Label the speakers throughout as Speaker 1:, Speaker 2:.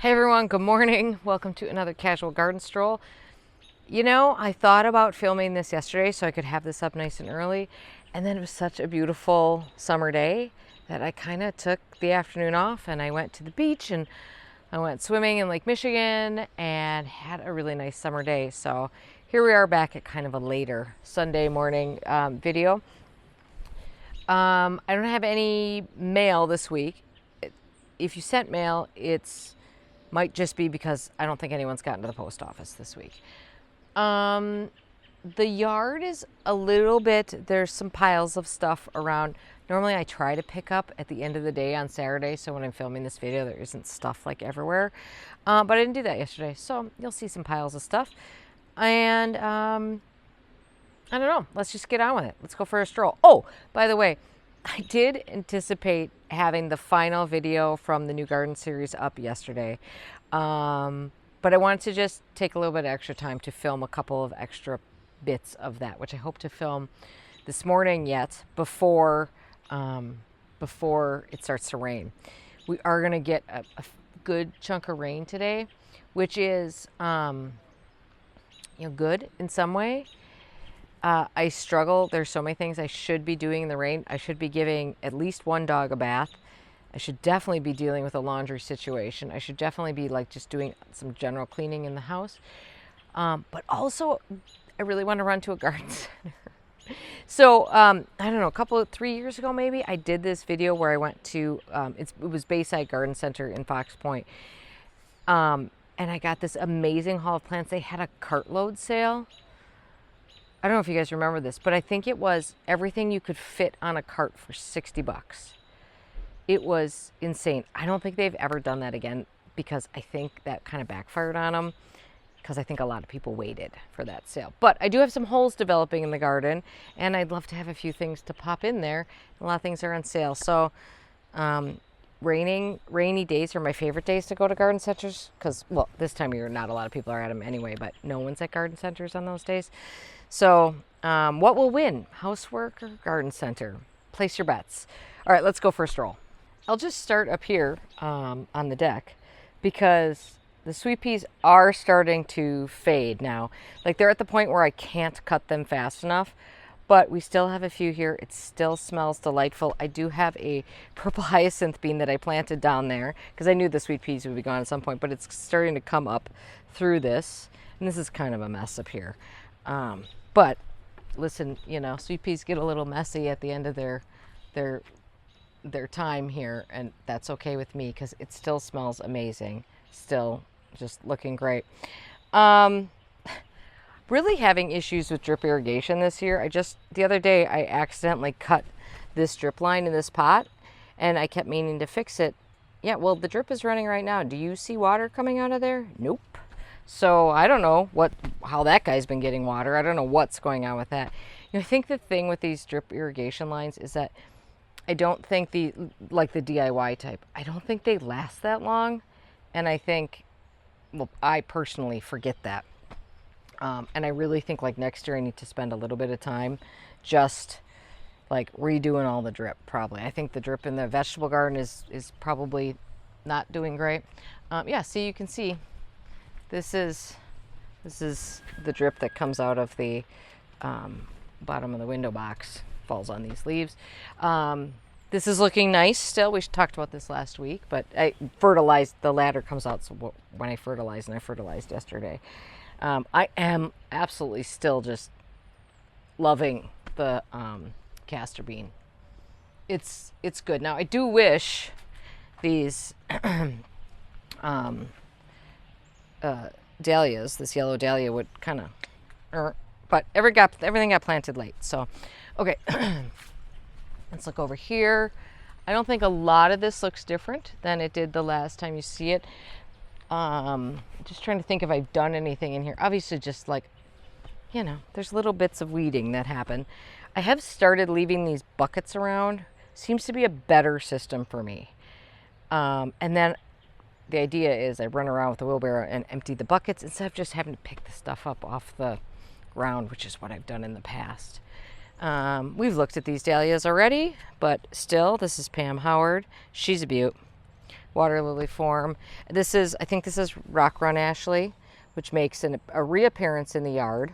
Speaker 1: Hey everyone, good morning. Welcome to another casual garden stroll. You know, I thought about filming this yesterday so I could have this up nice and early, and then it was such a beautiful summer day that I kind of took the afternoon off and I went to the beach and I went swimming in Lake Michigan and had a really nice summer day. So here we are back at kind of a later Sunday morning video. I don't have any mail this week. If you sent mail, it's might just be because I don't think anyone's gotten to the post office this week. The yard is a little bit, there's some piles of stuff around. Normally I try to pick up at the end of the day on Saturday, so when I'm filming this video there isn't stuff like everywhere. But I didn't do that yesterday, so you'll see some piles of stuff. And I don't know, let's just get on with it. Let's go for a stroll. Oh, by the way, I did anticipate having the final video from the new garden series up yesterday. But I wanted to just take a little bit of extra time to film a couple of extra bits of that, which I hope to film this morning yet before it starts to rain. We are going to get a good chunk of rain today, which is good in some way. I struggle. There's so many things I should be doing in the rain. I should be giving at least one dog a bath. I should definitely be dealing with a laundry situation. I should definitely be just doing some general cleaning in the house. But also, I really want to run to a garden center. So, I don't know, 3 years ago maybe, I did this video where I went to, it was Bayside Garden Center in Fox Point. And I got this amazing haul of plants. They had a cartload sale. I don't know if you guys remember this, but I think it was everything you could fit on a cart for $60. It was insane. I don't think they've ever done that again because I think that kind of backfired on them because I think a lot of people waited for that sale. But I do have some holes developing in the garden and I'd love to have a few things to pop in there. A lot of things are on sale. So rainy days are my favorite days to go to garden centers because, well, this time of year, not a lot of people are at them anyway, but no one's at garden centers on those days. So what will win? Housework or garden center? Place your bets. All right, let's go for a stroll. I'll just start up here on the deck because the sweet peas are starting to fade now. Like they're at the point where I can't cut them fast enough, but we still have a few here. It still smells delightful. I do have a purple hyacinth bean that I planted down there because I knew the sweet peas would be gone at some point, but it's starting to come up through this. And this is kind of a mess up here. But listen, sweet peas get a little messy at the end of their time here, and that's okay with me because it still smells amazing. Still just looking great. Really having issues with drip irrigation this year. The other day I accidentally cut this drip line in this pot and I kept meaning to fix it. Yeah, well, the drip is running right now. Do you see water coming out of there? Nope. So I don't know how that guy's been getting water. I don't know what's going on with that. I think the thing with these drip irrigation lines is that I don't think the DIY type, I don't think they last that long. And I think, well, I personally forget that. And I really think next year I need to spend a little bit of time just redoing all the drip probably. I think the drip in the vegetable garden is probably not doing great. Yeah, so you can see this is the drip that comes out of the bottom of the window box, falls on these leaves. This is looking nice still. We talked about this last week, but I fertilized, the ladder comes out so when I fertilized, and I fertilized yesterday. I am absolutely still just loving the castor bean. It's good. Now I do wish these dahlias, this yellow dahlia would kind of, but everything got planted late. So, okay, let's look over here. I don't think a lot of this looks different than it did the last time you see it. Just trying to think if I've done anything in here. Obviously just there's little bits of weeding that happen. I have started leaving these buckets around. Seems to be a better system for me. And then the idea is I run around with the wheelbarrow and empty the buckets instead of just having to pick the stuff up off the ground, which is what I've done in the past. We've looked at these dahlias already, but still, this is Pam Howard. She's a beaut. water lily form. I think this is Rock Run Ashley, which makes a reappearance in the yard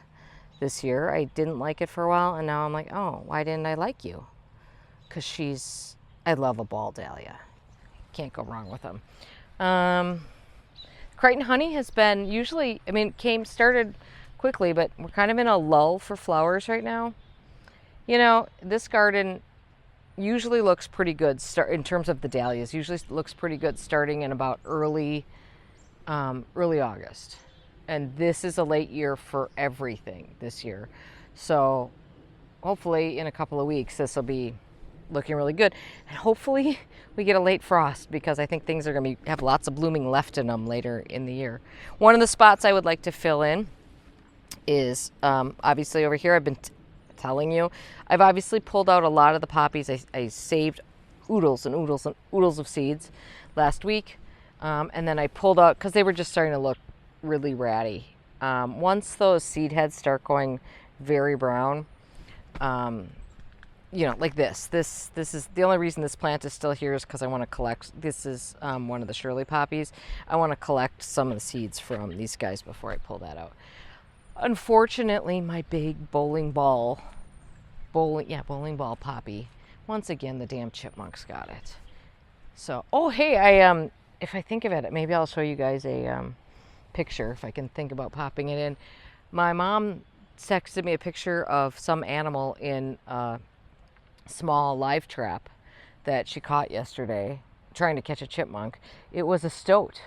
Speaker 1: this year. I didn't like it for a while, and now I'm like, oh, why didn't I like you? Because I love a ball dahlia. Can't go wrong with them. Crichton honey has been started quickly, but we're kind of in a lull for flowers right now. You know, this garden usually looks pretty good in terms of the dahlias. Usually looks pretty good starting in about early August. And this is a late year for everything this year. So hopefully in a couple of weeks, this will be looking really good. And hopefully we get a late frost, because I think things are going to have lots of blooming left in them later in the year. One of the spots I would like to fill in is obviously over here. I've been telling you, I've obviously pulled out a lot of the poppies. I saved oodles and oodles and oodles of seeds last week. And then I pulled out, because they were just starting to look really ratty. Once those seed heads start going very brown, you know, like this is the only reason this plant is still here is because I want to collect. This is one of the Shirley poppies. I want to collect some of the seeds from these guys before I pull that out. Unfortunately, my big bowling ball poppy, once again the damn chipmunks got it. So, oh hey, if I think of it, maybe I'll show you guys a picture if I can think about popping it in. My mom texted me a picture of some animal in a small live trap that she caught yesterday trying to catch a chipmunk. It was a stoat,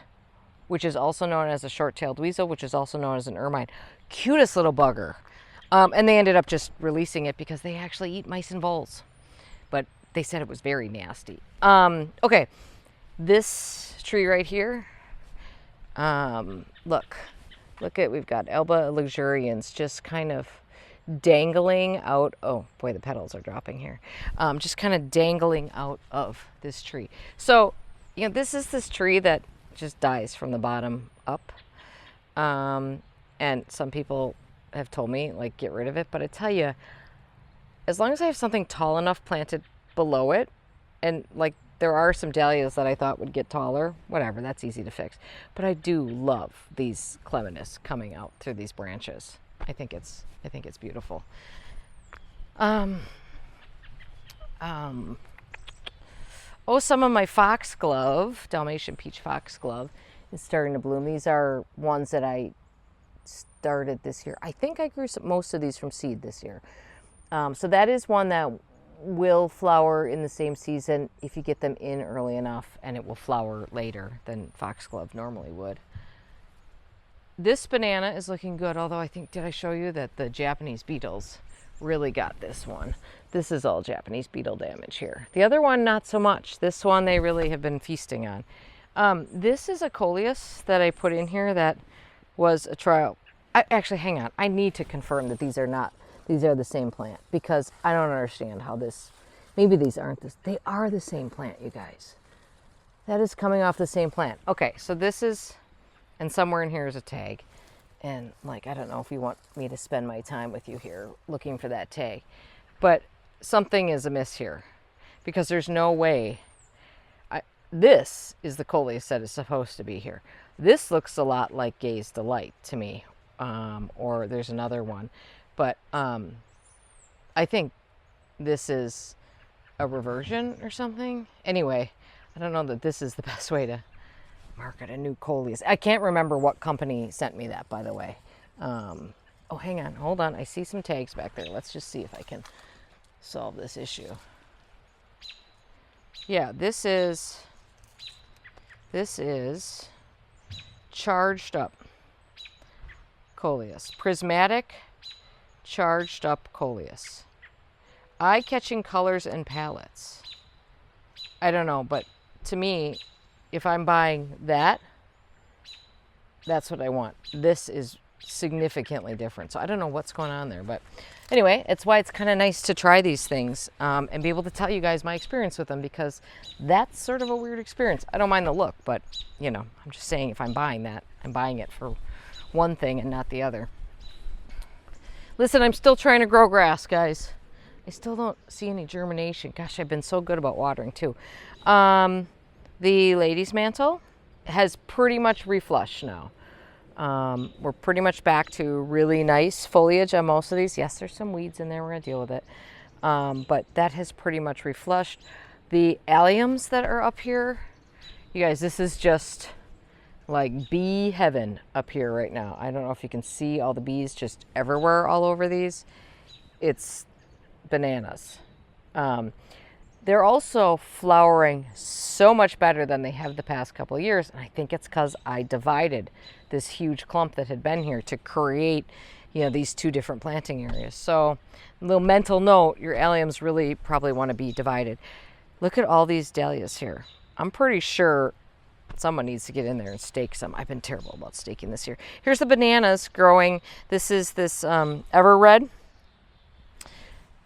Speaker 1: which is also known as a short-tailed weasel, which is also known as an ermine. Cutest little bugger. And they ended up just releasing it because they actually eat mice and voles. But they said it was very nasty. Okay, this tree right here, look at, we've got Alba luxurians just kind of dangling out. Oh boy, the petals are dropping here. Just kind of dangling out of this tree. So, you know, this tree that just dies from the bottom up. And some people have told me, like, get rid of it. But I tell you, as long as I have something tall enough planted below it, and like there are some dahlias that I thought would get taller, whatever, that's easy to fix. But I do love these clematis coming out through these branches. I think it's beautiful. Some of my foxglove, Dalmatian peach foxglove, is starting to bloom. These are ones that I started this year. I think I grew most of these from seed this year. So that is one that will flower in the same season if you get them in early enough, and it will flower later than foxglove normally would. This banana is looking good, although I think, did I show you that the Japanese beetles really got this one? This is all Japanese beetle damage here. The other one, not so much. This one they really have been feasting on. This is a Coleus that I put in here that was a trial. Actually, hang on. I need to confirm that these are the same plant, because I don't understand how this, maybe these aren't this. They are the same plant, you guys. That is coming off the same plant. Okay, so this is, and somewhere in here is a tag. And like, I don't know if you want me to spend my time with you here looking for that tag, but something is amiss here, because there's no way. This is the Coleus that is supposed to be here. This looks a lot like Gaze Delight to me, or there's another one, but I think this is a reversion or something. Anyway, I don't know that this is the best way to market a new Coleus. I can't remember what company sent me that, by the way. Oh, hang on, hold on. I see some tags back there. Let's just see if I can solve this issue. Yeah, this is charged up Coleus. Prismatic charged up Coleus. Eye-catching colors and palettes. I don't know, but to me, if I'm buying that, that's what I want. This is significantly different. So I don't know what's going on there, but anyway, it's why it's kind of nice to try these things and be able to tell you guys my experience with them, because that's sort of a weird experience. I don't mind the look, but you know, I'm just saying, if I'm buying that, I'm buying it for one thing and not the other. Listen, I'm still trying to grow grass, guys. I still don't see any germination. Gosh, I've been so good about watering too. The lady's mantle has pretty much reflushed now. We're pretty much back to really nice foliage on most of these. Yes, there's some weeds in there. We're going to deal with it. But that has pretty much reflushed. The alliums that are up here, you guys, this is just like bee heaven up here right now. I don't know if you can see all the bees just everywhere all over these. It's bananas. They're also flowering so much better than they have the past couple of years. And I think it's because I divided this huge clump that had been here to create, these two different planting areas. So a little mental note, your alliums really probably want to be divided. Look at all these dahlias here. I'm pretty sure someone needs to get in there and stake some. I've been terrible about staking this year. Here's the bananas growing. This is this ever red.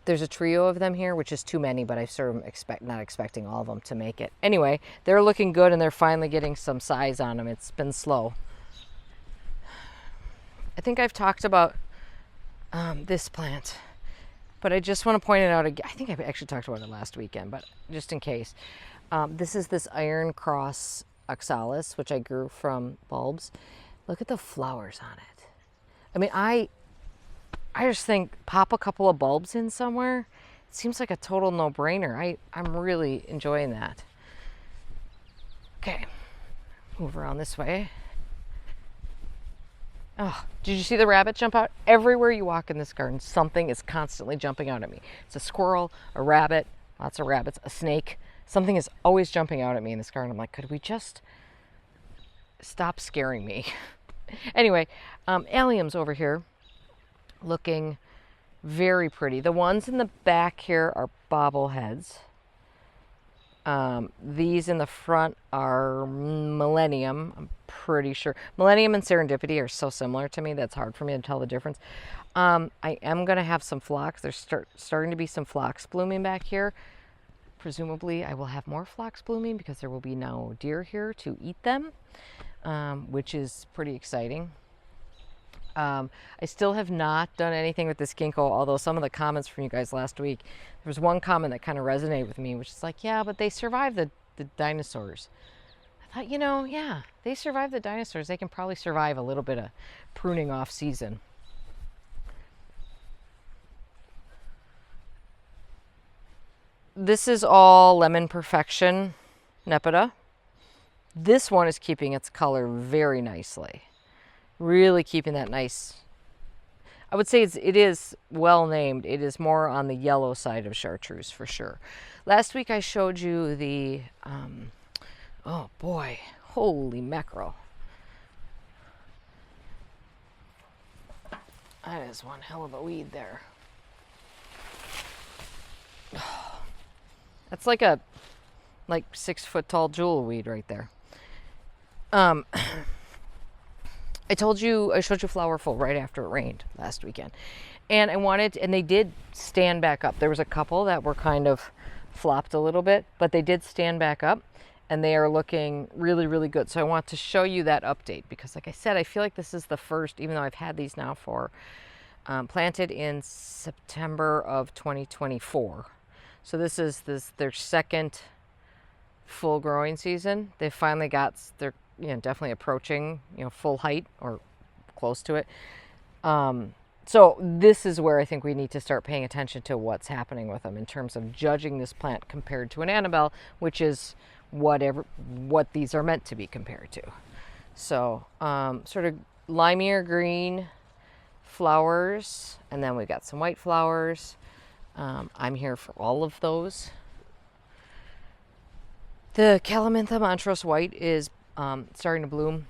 Speaker 1: There's a trio of them here, which is too many, but I sort of not expecting all of them to make it. Anyway, they're looking good and they're finally getting some size on them. It's been slow. I think I've talked about this plant, but I just want to point it out again. I think I actually talked about it last weekend, but just in case. This is this Iron Cross oxalis, which I grew from bulbs. Look at the flowers on it. I mean, I just think pop a couple of bulbs in somewhere. It seems like a total no-brainer. I'm really enjoying that. Okay, move around this way. Oh, did you see the rabbit jump out? Everywhere you walk in this garden, something is constantly jumping out at me. It's a squirrel, a rabbit, lots of rabbits, a snake. Something is always jumping out at me in this garden. I'm like, could we just stop scaring me? Anyway, alliums over here looking very pretty. The ones in the back here are bobbleheads. These in the front are Millennium, I'm pretty sure. Millennium and Serendipity are so similar to me, that's hard for me to tell the difference. I am going to have some phlox. There's starting to be some phlox blooming back here. Presumably I will have more phlox blooming because there will be now deer here to eat them, which is pretty exciting. I still have not done anything with this ginkgo, although some of the comments from you guys last week, there was one comment that kind of resonated with me, which is like, yeah, but they survived the dinosaurs. I thought, yeah, they survived the dinosaurs. They can probably survive a little bit of pruning off season. This is all Lemon Perfection Nepeta. This one is keeping its color very nicely. Really keeping that nice. I would say it is well named. It is more on the yellow side of chartreuse for sure. Last week I showed you the, oh boy, holy mackerel. That is one hell of a weed there. That's like a 6 foot tall jewel weed right there. I showed you Flowerful right after it rained last weekend. And and they did stand back up. There was a couple that were kind of flopped a little bit, but they did stand back up and they are looking really, really good. So I want to show you that update because like I said, I feel like this is the first, even though I've had these now for, planted in September of 2024. So this is their second full growing season. They finally got, they're definitely approaching, full height or close to it. So this is where I think we need to start paying attention to what's happening with them in terms of judging this plant compared to an Annabelle, which is what these are meant to be compared to. So sort of limier green flowers, and then we've got some white flowers. I'm here for all of those. The Calamintha Montrose White is starting to bloom,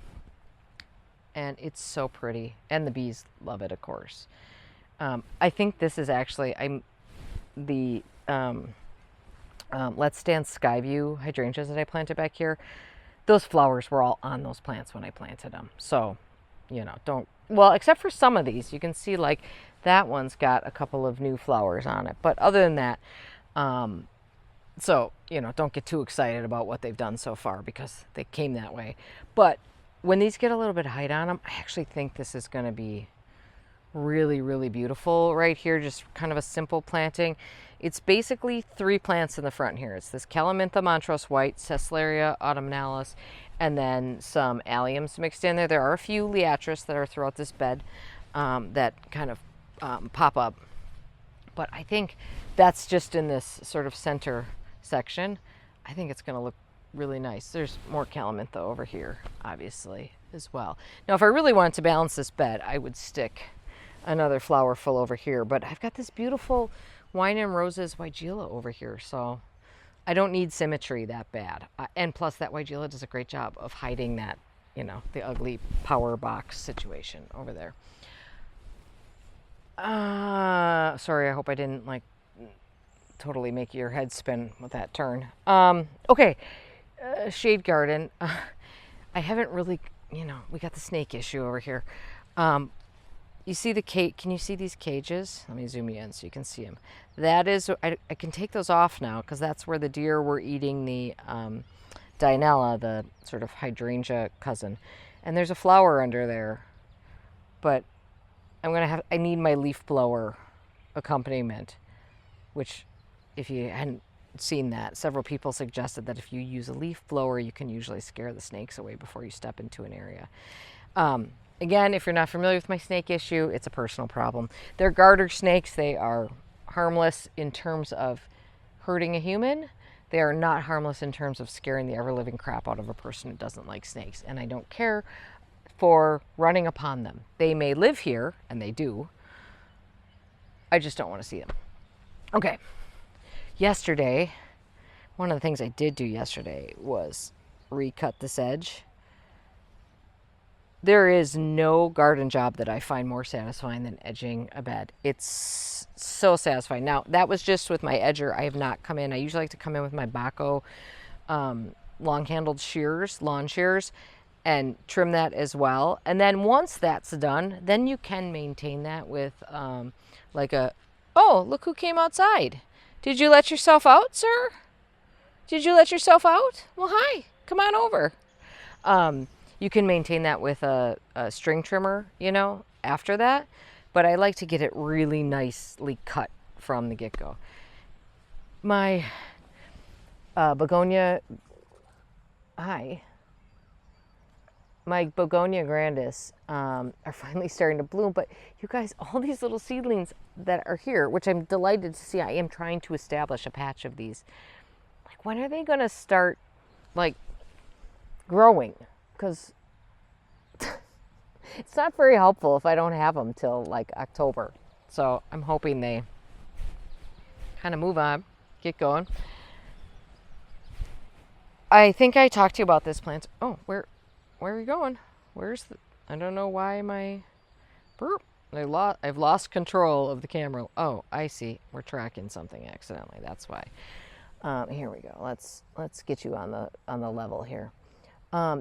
Speaker 1: and it's so pretty, and the bees love it, of course. I think this is actually the Let's Dance Skyview hydrangeas that I planted back here. Those flowers were all on those plants when I planted them, so except for some of these, you can see like that one's got a couple of new flowers on it, but other than that, so, don't get too excited about what they've done so far because they came that way. But when these get a little bit of height on them, I actually think this is going to be really, really beautiful right here. Just kind of a simple planting. It's basically 3 plants in the front here. It's this Calamintha Montrose White, Cecilia autumnalis, and then some alliums mixed in there. There are a few liatris that are throughout this bed that kind of pop up. But I think that's just in this sort of center section. I think it's going to look really nice. There's more Calamintha over here, obviously, as well. Now, if I really wanted to balance this bed, I would stick another flower full over here. But I've got this beautiful Wine and Roses Weigela over here, so I don't need symmetry that bad. And plus, that Weigela does a great job of hiding that, you know, the ugly power box situation over there. Sorry, I hope I didn't like totally make your head spin with that turn. Okay, shade garden. I haven't really, you know, we got the snake issue over here. You see the cage? Can you see these cages? Let me zoom you in so you can see them. That is, I can take those off now because that's where the deer were eating the Dianella, the sort of hydrangea cousin. And there's a flower under there, but I need my leaf blower accompaniment, which if you hadn't seen that, several people suggested that if you use a leaf blower, you can usually scare the snakes away before you step into an area. Again, if you're not familiar with my snake issue, it's a personal problem. They're garter snakes. They are harmless in terms of hurting a human. They are not harmless in terms of scaring the ever-living crap out of a person who doesn't like snakes. And I don't care for running upon them. They may live here, and they do. I just don't want to see them. Okay. Yesterday, one of the things I did do yesterday was recut this edge. There is no garden job that I find more satisfying than edging a bed. It's so satisfying. Now, that was just with my edger. I have not come in. I usually like to come in with my Baco long-handled shears, lawn shears, and trim that as well. And then once that's done, then you can maintain that with like a, oh, look who came outside. Did you let yourself out, sir? Did you let yourself out? Well, hi, come on over. You can maintain that with a string trimmer, you know, after that. But I like to get it really nicely cut from the get-go. My begonia grandis are finally starting to bloom. But you guys, all these little seedlings that are here, which I'm delighted to see, I am trying to establish a patch of these. Like, when are they going to start, like, growing? Because it's not very helpful if I don't have them till like October. So I'm hoping they kind of move on, get going. I think I talked to you about this plant. Oh, where are you going? I don't know why my I've lost control of the camera. Oh, I see. We're tracking something accidentally. That's why. Here we go. Let's get you on the level here.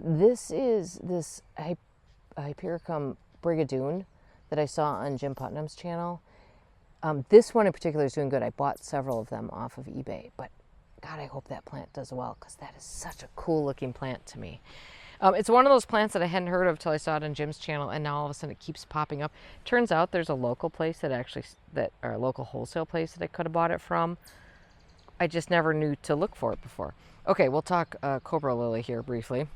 Speaker 1: This is this Hypericum brigadoon that I saw on Jim Putnam's channel. This one in particular is doing good. I bought several of them off of eBay, but God, I hope that plant does well because that is such a cool looking plant to me. It's one of those plants that I hadn't heard of till I saw it on Jim's channel, and now all of a sudden it keeps popping up. Turns out there's a local place or a local wholesale place that I could have bought it from. I just never knew to look for it before. Okay, we'll talk cobra lily here briefly.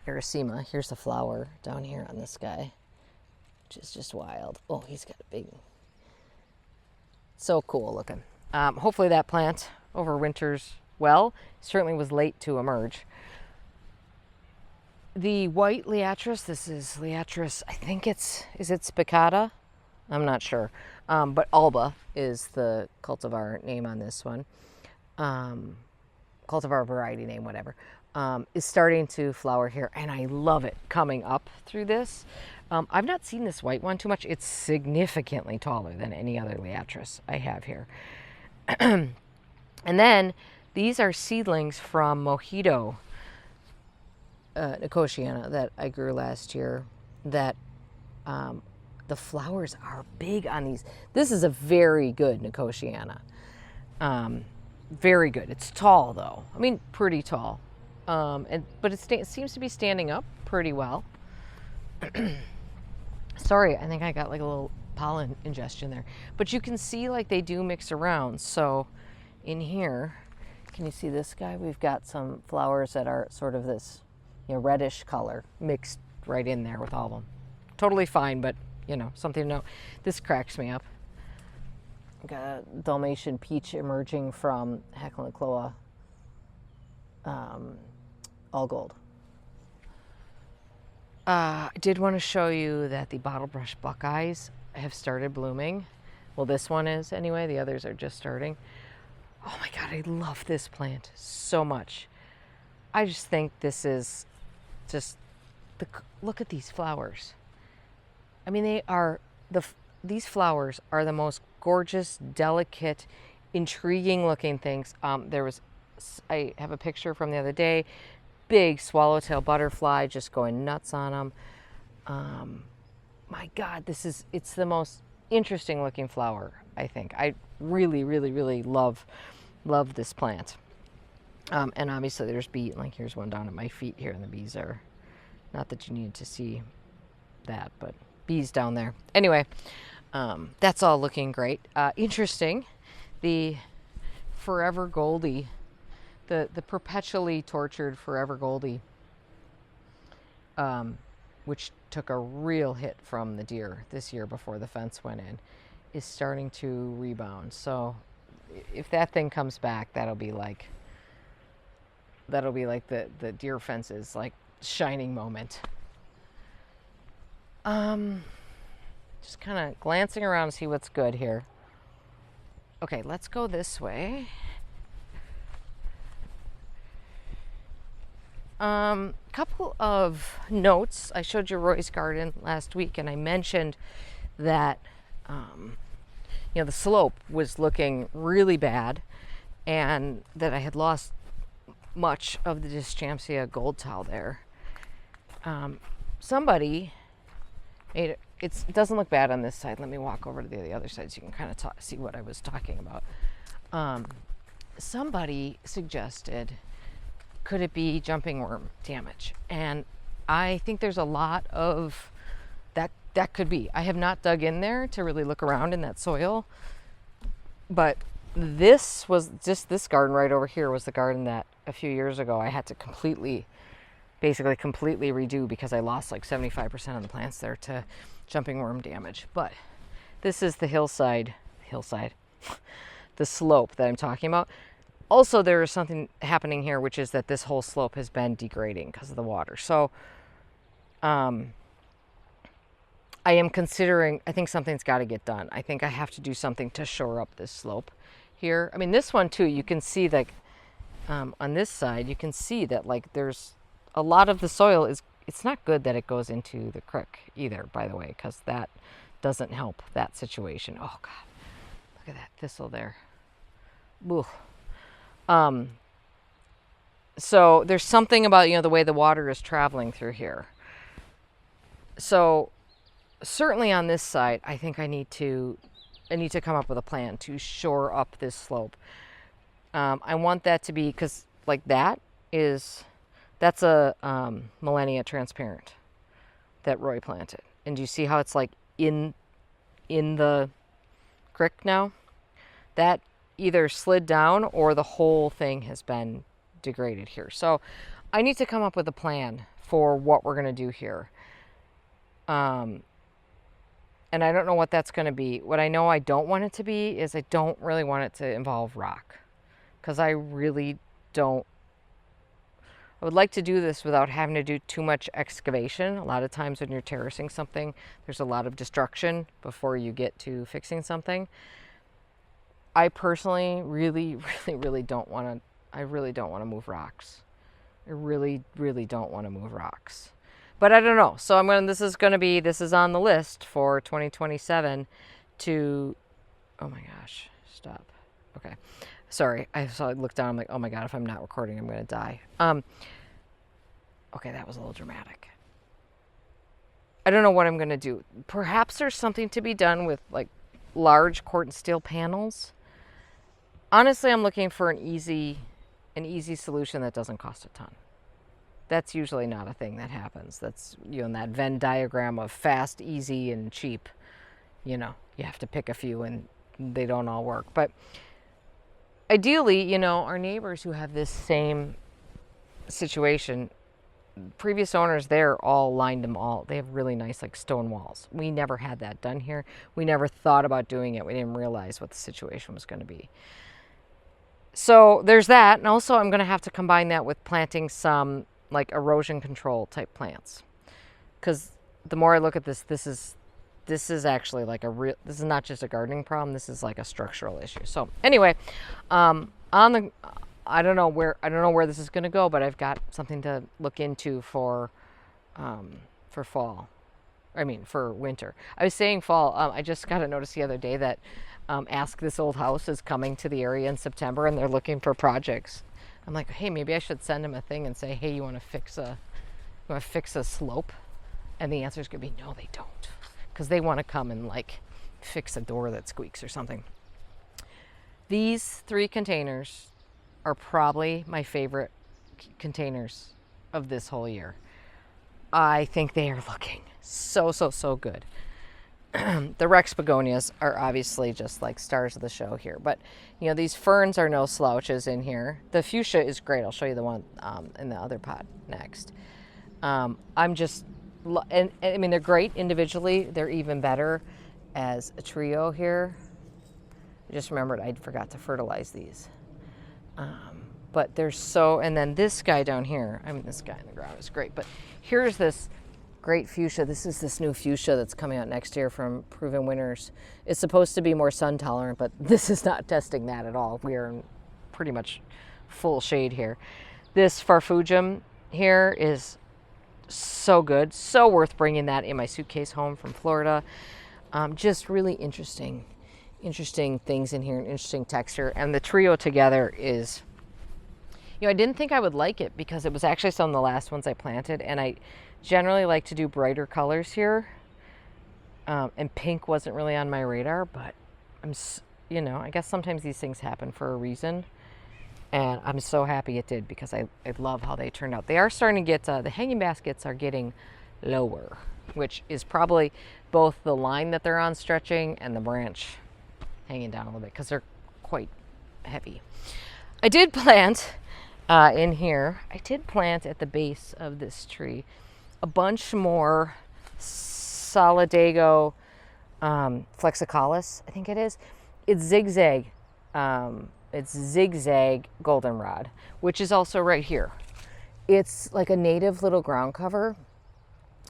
Speaker 1: Erycema. Here's the flower down here on this guy, which is just wild. Oh, he's got a big, so cool looking. Hopefully that plant overwinters well. Certainly was late to emerge. The white liatris, this is liatris, I think is it spicata? I'm not sure. But Alba is the cultivar name on this one. Cultivar variety name, whatever. Is starting to flower here, and I love it coming up through this. I've not seen this white one too much. It's significantly taller than any other liatris I have here. And then these are seedlings from Mojito Nicotiana that I grew last year that the flowers are big on these. This is a very good Nicotiana. Very good. It's tall though. I mean, pretty tall. But it seems to be standing up pretty well. Sorry, I think I got like a little pollen ingestion there. But you can see like they do mix around. So in here, can you see this guy? We've got some flowers that are sort of this, reddish color mixed right in there with all of them. Totally fine, but something to know. This cracks me up. Got a Dalmatian peach emerging from Heckler & Chloe, all gold. I did want to show you that the bottle brush buckeyes have started blooming. Well, this one is anyway. The others are just starting. Oh my God, I love this plant so much. I just think this is just look at these flowers. I mean, these flowers are the most gorgeous, delicate, intriguing looking things. I have a picture from the other day. Big swallowtail butterfly just going nuts on them. My God, it's the most interesting looking flower, I think. I really, really, really love this plant. And obviously there's bees, like here's one down at my feet here, and the bees are, not that you need to see that, but bees down there. Anyway, that's all looking great. Interesting, the Forever Goldie, the perpetually tortured Forever Goldie, which took a real hit from the deer this year before the fence went in, is starting to rebound. So if that thing comes back, that'll be like the deer fence's like shining moment. Just kind of glancing around to see what's good here. Okay, let's go this way. Couple of notes. I showed you Roy's garden last week, and I mentioned that the slope was looking really bad, and that I had lost much of the Dischampsia gold towel there. Somebody made it. It doesn't look bad on this side. Let me walk over to the other side so you can kind of see what I was talking about. Somebody suggested, could it be jumping worm damage? And I think there's a lot of that could be. I have not dug in there to really look around in that soil, but this garden right over here was the garden that a few years ago I had to completely redo because I lost like 75% of the plants there to jumping worm damage. But this is the hillside, the slope that I'm talking about. Also, there is something happening here, which is that this whole slope has been degrading because of the water. So I am considering, I think something's got to get done. I think I have to do something to shore up this slope here. I mean, this one too, you can see that on this side, you can see that like there's a lot of the soil it's not good that it goes into the creek either, by the way, because that doesn't help that situation. Oh God, look at that thistle there. Ooh. So there's something about, the way the water is traveling through here. So certainly on this side, I think I need to come up with a plan to shore up this slope. I want that to be, because like that's a Millennia transparent that Roy planted. And do you see how it's like in the creek now? That either slid down or the whole thing has been degraded here. So I need to come up with a plan for what we're going to do here. And I don't know what that's going to be. What I know I don't want it to be is I don't really want it to involve rock, because I really don't. I would like to do this without having to do too much excavation. A lot of times when you're terracing something, there's a lot of destruction before you get to fixing something. I personally really, really, really don't want to. I really don't want to move rocks. I really, really don't want to move rocks. But I don't know. So this is on the list for 2027 to, oh my gosh, stop. Okay. Sorry. I looked down. I'm like, oh my God, if I'm not recording, I'm going to die. Okay, that was a little dramatic. I don't know what I'm going to do. Perhaps there's something to be done with like large corten steel panels. Honestly, I'm looking for an easy solution that doesn't cost a ton. That's usually not a thing that happens. That's, you know, in that Venn diagram of fast, easy, and cheap, you know, you have to pick a few and they don't all work. But ideally, you know, our neighbors who have this same situation, previous owners there all lined them all. They have really nice like stone walls. We never had that done here. We never thought about doing it. We didn't realize what the situation was going to be. So there's that. And also I'm going to have to combine that with planting some like erosion control type plants. Because the more I look at this, this is actually like this is not just a gardening problem. This is like a structural issue. So anyway, I don't know where this is going to go, but I've got something to look into for fall. I mean, for winter. I was saying fall. I just got a notice the other day that Ask This Old House is coming to the area in September, and they're looking for projects. I'm like, hey, maybe I should send them a thing and say, hey, you want to fix a slope? And the answer is going to be no, they don't, because they want to come and like fix a door that squeaks or something. These 3 containers are probably my favorite containers of this whole year. I think they are looking so good. The Rex begonias are obviously just like stars of the show here, but you know, these ferns are no slouches in here. The fuchsia is great. I'll show you the one in the other pot next. I'm just, and I mean, they're great individually. They're even better as a trio here. I just remembered I forgot to fertilize these. But they're so, and then this guy down here, I mean, this guy in the ground is great, but here's this great fuchsia. This is this new fuchsia that's coming out next year from Proven Winners. It's supposed to be more sun tolerant, but this is not testing that at all. We are in pretty much full shade here. This farfugum here is so good, so worth bringing that in my suitcase home from Florida. Just really interesting things in here, an interesting texture, and the trio together is, you know, I didn't think I would like it because it was actually some of the last ones I planted, and I generally like to do brighter colors here, and pink wasn't really on my radar, but you know, I guess sometimes these things happen for a reason, and I'm so happy it did because I love how they turned out. They are starting to get, the hanging baskets are getting lower, which is probably both the line that they're on stretching and the branch hanging down a little bit because they're quite heavy. I did plant in here, I did plant at the base of this tree a bunch more Solidago flexicalis, I think it is. It's zigzag goldenrod, which is also right here. It's like a native little ground cover,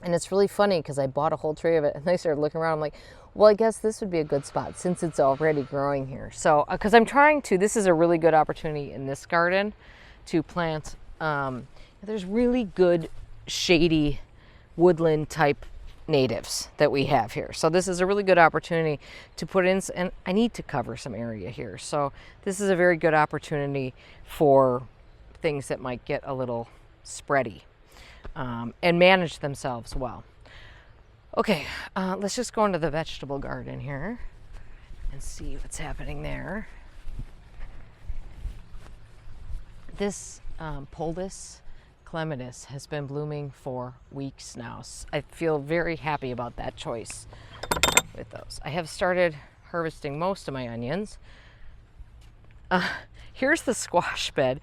Speaker 1: and it's really funny because I bought a whole tray of it and I started looking around. I'm like, well, I guess this would be a good spot since it's already growing here. So, because I'm trying to, this is a really good opportunity in this garden to plant, there's really good shady woodland type natives that we have here. So this is a really good opportunity to put in, and I need to cover some area here. So this is a very good opportunity for things that might get a little spready and manage themselves well. Okay, let's just go into the vegetable garden here and see what's happening there. This Coleus clematis has been blooming for weeks now. I feel very happy about that choice with those. I have started harvesting most of my onions. Here's the squash bed,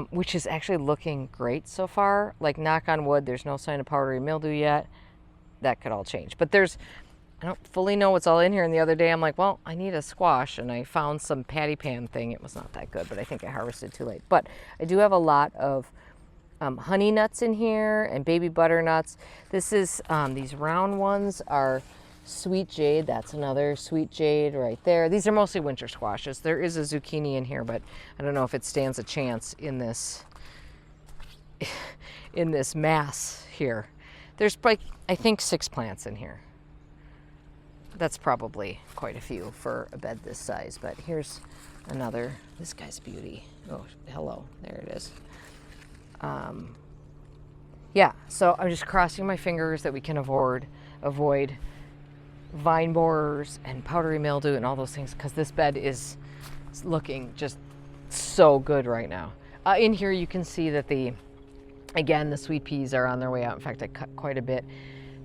Speaker 1: which is actually looking great so far. Like, knock on wood, there's no sign of powdery mildew yet. That could all change. But I don't fully know what's all in here. And the other day I'm like, well, I need a squash. And I found some patty pan thing. It was not that good, but I think I harvested too late. But I do have a lot of honey nuts in here and baby butternuts. This is, these round ones are sweet jade. That's another sweet jade right there. These are mostly winter squashes. There is a zucchini in here, but I don't know if it stands a chance in this mass here. There's like, I think 6 plants in here. That's probably quite a few for a bed this size, but here's another. This guy's a beauty. Oh, hello. There it is. Yeah, so I'm just crossing my fingers that we can avoid vine borers and powdery mildew and all those things, because this bed is looking just so good right now. In here you can see that the Again, the sweet peas are on their way out. In fact, I cut quite a bit.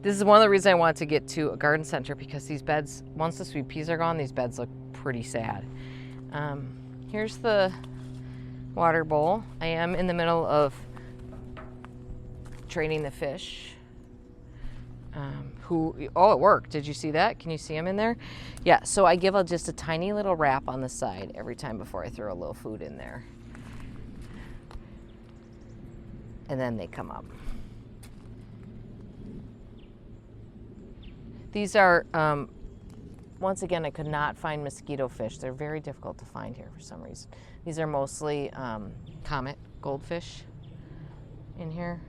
Speaker 1: This is one of the reasons I want to get to a garden center, because these beds, once the sweet peas are gone, these beds look pretty sad. Here's the water bowl. I am in the middle of training the fish. Oh, it worked. Did you see that? Can you see them in there? Yeah, so I give just a tiny little wrap on the side every time before I throw a little food in there. And then they come up. These are, once again, I could not find mosquito fish. They're very difficult to find here for some reason. These are mostly comet goldfish in here.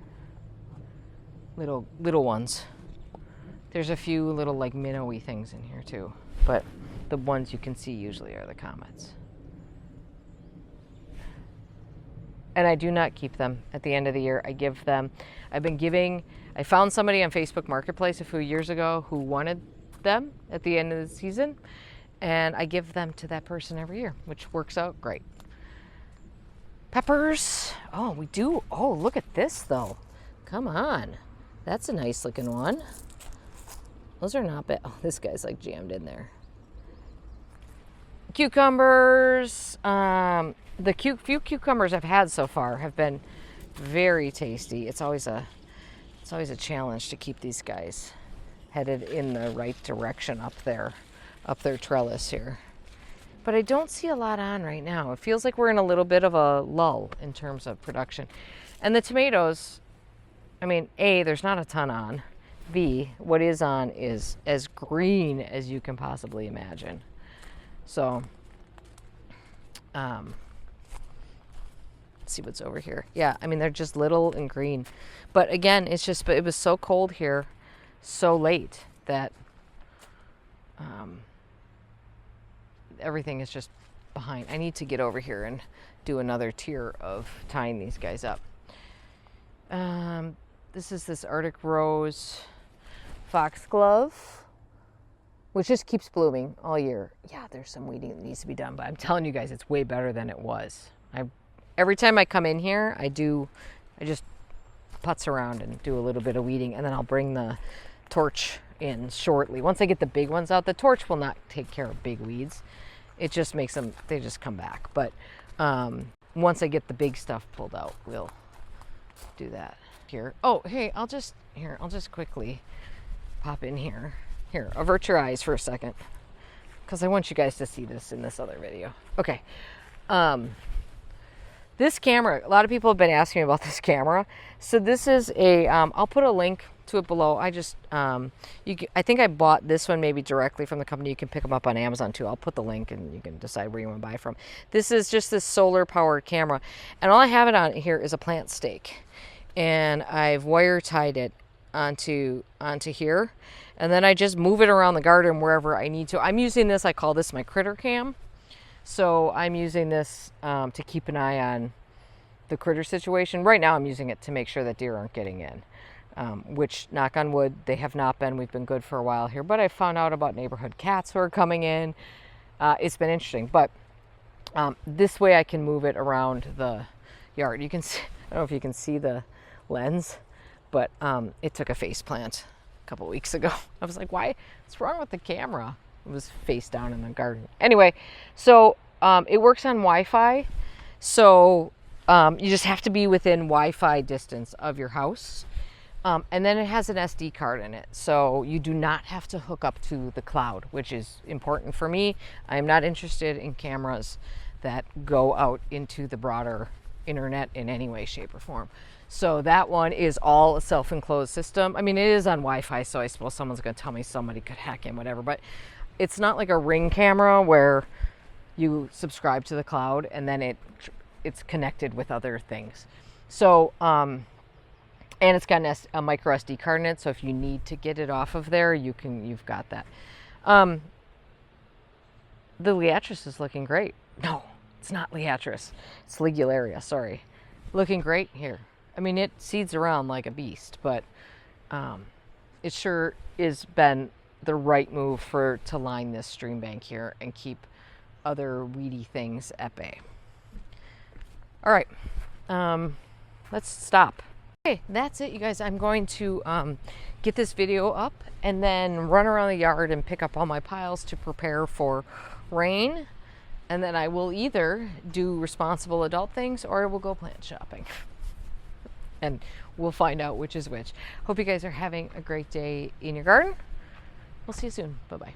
Speaker 1: Little ones. There's a few little like minnowy things in here too, but the ones you can see usually are the comets. And I do not keep them at the end of the year. I give them, I found somebody on Facebook Marketplace a few years ago who wanted them at the end of the season, and I give them to that person every year, which works out great. Peppers. Oh, we do. Oh, look at this though. Come on. That's a nice looking one. Those are not bad. Oh, this guy's like jammed in there. Cucumbers. The few cucumbers I've had so far have been very tasty. It's always a challenge to keep these guys headed in the right direction up their trellis here. But I don't see a lot on right now. It feels like we're in a little bit of a lull in terms of production. And the tomatoes, I mean, A, there's not a ton on. B, what is on is as green as you can possibly imagine. So, let's see what's over here. Yeah, I mean, they're just little and green. But again, but it was so cold here so late that everything is just behind. I need to get over here and do another tier of tying these guys up. This is this Arctic Rose foxglove, which just keeps blooming all year. Yeah, there's some weeding that needs to be done, but I'm telling you guys, it's way better than it was. Every time I come in here, I just putz around and do a little bit of weeding, and then I'll bring the torch in shortly. Once I get the big ones out, the torch will not take care of big weeds. It just makes them, they just come back. But once I get the big stuff pulled out, we'll do that here. Oh, hey, I'll just quickly pop in here. Here, avert your eyes for a second, because I want you guys to see this in this other video. Okay. This camera, a lot of people have been asking me about this camera. So this is I'll put a link to it below. I think I bought this one maybe directly from the company. You can pick them up on Amazon too. I'll put the link and you can decide where you want to buy from. This is just this solar powered camera. And all I have it on here is a plant stake. And I've wire tied it onto here. And then I just move it around the garden wherever I need to. I'm using this, I call this my critter cam. So I'm using this to keep an eye on the critter situation. Right now I'm using it to make sure that deer aren't getting in, which, knock on wood, they have not been. We've been good for a while here, but I found out about neighborhood cats who are coming in. It's been interesting, but this way I can move it around the yard. You can see, I don't know if you can see the lens, but it took a face plant a couple weeks ago. I was like, what's wrong with the camera? It was face down in the garden. Anyway, so it works on Wi-Fi. So you just have to be within Wi-Fi distance of your house. And then it has an SD card in it. So you do not have to hook up to the cloud, which is important for me. I am not interested in cameras that go out into the broader internet in any way, shape, or form. So that one is all a self-enclosed system. I mean, it is on Wi-Fi, so I suppose someone's going to tell me somebody could hack in, whatever. But it's not like a Ring camera where you subscribe to the cloud and then it's connected with other things. So, and it's got a micro SD card in it. So if you need to get it off of there, you've got that. The Liatris is looking great. No, it's not Liatris. It's Ligularia, sorry. Looking great here. I mean, it seeds around like a beast, but it sure has been the right move to line this stream bank here and keep other weedy things at bay. All right, let's stop. Okay, that's it, you guys. I'm going to get this video up and then run around the yard and pick up all my piles to prepare for rain. And then I will either do responsible adult things or I will go plant shopping. And we'll find out which is which. Hope you guys are having a great day in your garden. We'll see you soon. Bye-bye.